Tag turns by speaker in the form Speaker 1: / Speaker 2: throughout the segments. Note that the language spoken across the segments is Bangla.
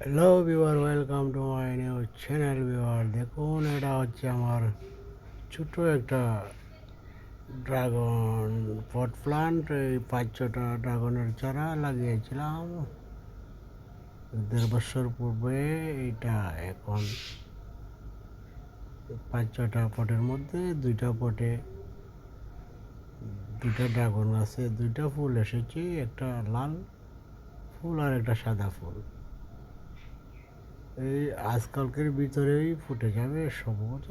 Speaker 1: Hello viewer, welcome to my new channel viewer. দেখুন, এটা হচ্ছে আমার ছোট্ট একটা ড্রাগন পট প্লান্ট। এই 5-6টা ড্রাগনের চারা লাগিয়েছিলাম 1.5 বছর পূর্বে। এইটা এখন 5-6টা পটের মধ্যে 2টা পটে 2টা ড্রাগন আছে, 2টা ফুল এসেছে, একটা লাল ফুল আর একটা সাদা ফুল। এই আজকালকের ভিতরেই ফুটে যাবে সম্ভবত,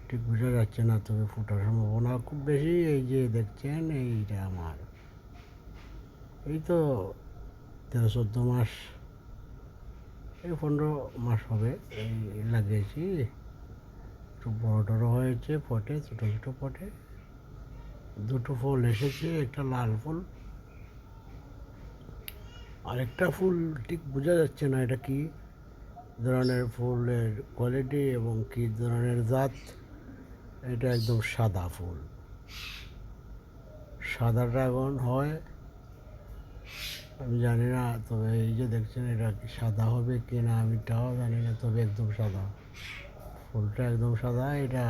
Speaker 1: ঠিক বোঝা যাচ্ছে না, তবে ফোটার সম্ভাবনা খুব বেশি। এই যে দেখছেন, এইটা আমার এই তো 13-14 মাস, এই 15 মাস হবে এই লাগিয়েছি। একটু বড় টড়ো হয়েছে পটে, ছোটো ছোটো পটে 2টো ফুল এসেছে, একটা লাল ফুল আরেকটা ফুল ঠিক বোঝা যাচ্ছে না এটা কি ধরনের ফুলের কোয়ালিটি এবং কি ধরনের জাত। এটা একদম সাদা ফুল, সাদা ড্রাগন হয় আমি জানি না, তবে এই যে দেখছেন এটা কি সাদা হবে কি না আমি তাও জানি না, তবে একদম সাদা, ফুলটা একদম সাদা। এটা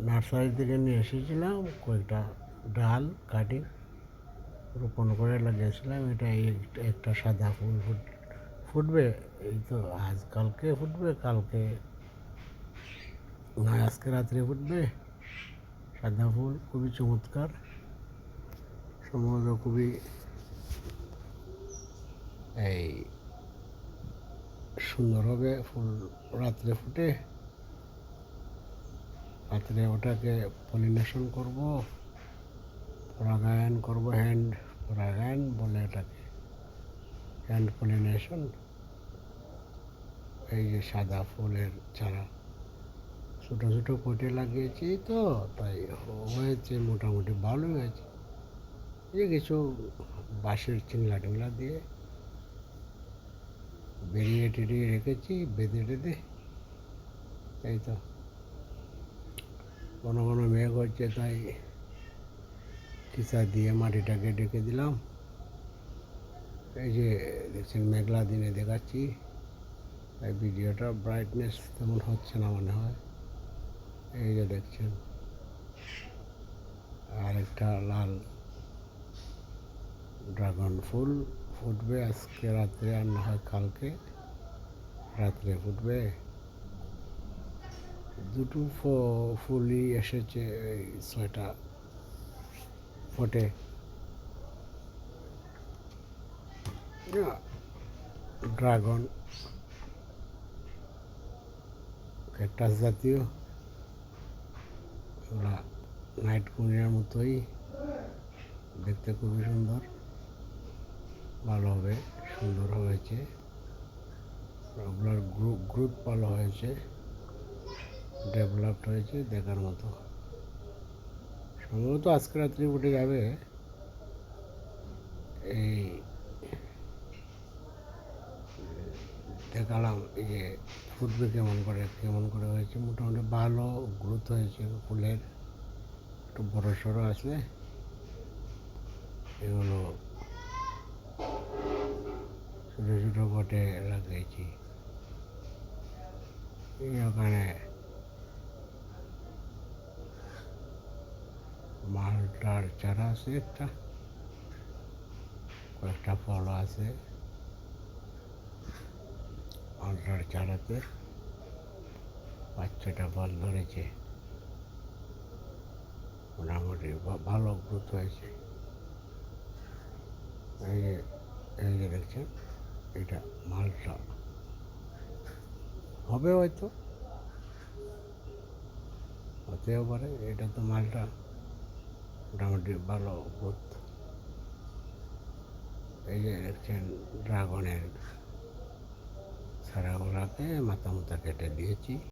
Speaker 1: নার্সারি থেকে নিয়ে এসেছিলাম, কয়েকটা ডাল কাটি রোপণ করে লাগিয়েছিলাম। এটা একটা সাদা ফুল ফুটবে, এই তো কালকে ফুটবে, কালকে না আজকে রাত্রে ফুটবে। সাদা ফুল খুবই চমৎকার, সম্ভবত খুবই এই সুন্দর হবে ফুল। রাত্রে ফুটে, রাত্রে ওটাকে পলিনেশন করব, পরাগায়ন করব, হ্যান্ড পরাগায়ন বলে এটাকে, হ্যান্ড পলিনেশন। এই যে সাদা ফুলের চারা ছোটো ছোটো পটে লাগিয়েছি, তো তাই হয়েছে, মোটামুটি ভালো হয়েছে। এই কিছু বাঁশের চিংলা টিংলা দিয়ে বেরিয়ে টেরিয়ে রেখেছি, বেঁধে টেঁধে। এই তো ঘন ঘন মেঘ হচ্ছে, তাই কিসা দিয়ে মাটিটাকে ঢেকে দিলাম। এই যে দেখছেন, মেঘলা দিনে দেখাচ্ছি, তাই ভিডিওটা ব্রাইটনেস তেমন হচ্ছে না মনে হয়। এই যে দেখছেন, আর একটা লাল ড্রাগন ফুল ফুটবে আজকে রাত্রে, আর না হয় কালকে রাত্রে ফুটবে। 2টো ফুলই এসেছে এই 6টা ফোটে। ড্রাগন ক্যাকটাস জাতীয়, ওরা নাইট কুইনের মতোই দেখতে, খুবই সুন্দর, ভালো হবে, সুন্দর হয়েছে। ওগুলোর গ্রোথ ভালো হয়েছে, ডেভেলপড হয়েছে, দেখার মতো। সম্ভবত আজকে রাত্রি উঠে যাবে। এই দেখালাম এই যে ফুটবে কেমন করে হয়েছে, মোটামুটি ভালো গ্রোথ হয়েছে ফুলের। একটু বড় সড়ো আসলে এগুলো ছোটো ছোটো পটে লাগিয়েছি। ওখানে মালটার চারা আছে, কয়েকটা ফল আছে মালটার চারাতে, 5-6টা ফল ধরেছে, মোটামুটি ভালো গ্রোথ হয়েছে। এই যে দেখছেন, এটা মালটা হবে, হয়তো হতেও পারে। এটা তো মালটা মোটামুটি ভালো গ্রোথ। এই যে দেখছেন, ড্রাগনের চারাগুলাকে মাথা কেটে দিয়েছি।